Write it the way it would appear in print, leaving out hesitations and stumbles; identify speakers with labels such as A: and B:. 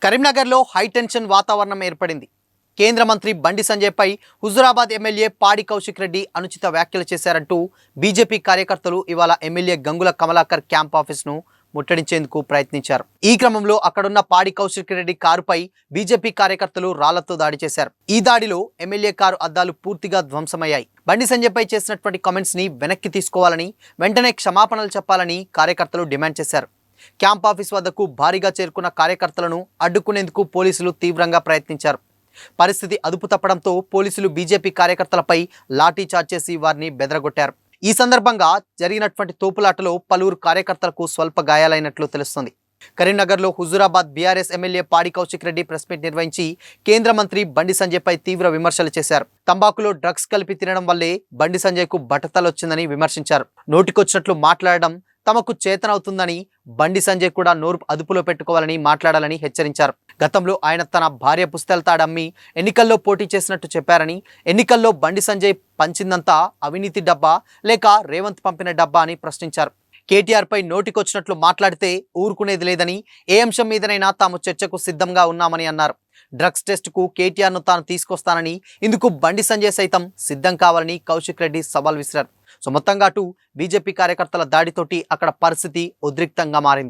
A: కరీంనగర్లో హైటెన్షన్ వాతావరణం ఏర్పడింది. కేంద్ర మంత్రి బండి సంజయ్పై హుజురాబాద్ ఎమ్మెల్యే పాడి కౌశిక్ రెడ్డి అనుచిత వ్యాఖ్యలు చేశారంటూ బీజేపీ కార్యకర్తలు ఇవాళ ఎమ్మెల్యే గంగుల కమలాకర్ క్యాంప్ ఆఫీస్ను ముట్టడించేందుకు ప్రయత్నించారు. ఈ క్రమంలో అక్కడున్న పాడి కౌశిక్ రెడ్డి కారుపై బీజేపీ కార్యకర్తలు రాళ్లతో దాడి చేశారు. ఈ దాడిలో ఎమ్మెల్యే కారు అద్దాలు పూర్తిగా ధ్వంసమయ్యాయి. బండి సంజయ్పై చేసినటువంటి కామెంట్స్ ని వెనక్కి తీసుకోవాలని, వెంటనే క్షమాపణలు చెప్పాలని కార్యకర్తలు డిమాండ్ చేశారు. క్యాంప్ ఆఫీస్ వద్దకు భారీగా చేరుకున్న కార్యకర్తలను అడ్డుకునేందుకు పోలీసులు తీవ్రంగా ప్రయత్నించారు. పరిస్థితి అదుపు తప్పడంతో పోలీసులు బీజేపీ కార్యకర్తలపై లాఠీ చార్జ్ చేసి వారిని బెదరగొట్టారు. ఈ సందర్భంగా జరిగినటువంటి తోపులాటలో పలువురు కార్యకర్తలకు స్వల్ప గాయాలైనట్లు తెలుస్తోంది. కరీంనగర్లో హుజురాబాద్ బీఆర్ఎస్ ఎమ్మెల్యే పాడి కౌశిక్ రెడ్డి ప్రెస్ మీట్ నిర్వహించి కేంద్ర మంత్రి బండి సంజయ్పై తీవ్ర విమర్శలు చేశారు. తంబాకులో డ్రగ్స్ కలిపి తినడం వల్లే బండి సంజయ్కు బట్టతలొచ్చిందని విమర్శించారు. నోటికొచ్చినట్లు మాట్లాడడం తమకు చేతనవుతుందని, బండి సంజయ్ కూడా నోరు అదుపులో పెట్టుకోవాలని మాట్లాడాలని హెచ్చరించారు. గతంలో ఆయన తన భార్య పుస్తెలతాడమ్మి ఎన్నికల్లో పోటీ చేసినట్టు చెప్పారని, ఎన్నికల్లో బండి సంజయ్ పంచిందంతా అవినీతి డబ్బా లేక రేవంత్ పంపిన డబ్బా అని ప్రశ్నించారు. కేటీఆర్పై నోటికొచ్చినట్లు మాట్లాడితే ఊరుకునేది లేదని, ఏ అంశం మీదనైనా తాము చర్చకు సిద్ధంగా ఉన్నామని అన్నారు. డ్రగ్స్ టెస్టుకు కేటీఆర్ను తాను తీసుకొస్తానని, ఇందుకు బండి సంజయ్ సైతం సిద్ధం కావాలని కౌశిక్ రెడ్డి సవాల్ విసిరారు. సో మొత్తంగా అటు బీజేపీ కార్యకర్తల దాడితోటి అక్కడ పరిస్థితి ఉద్రిక్తంగా మారింది.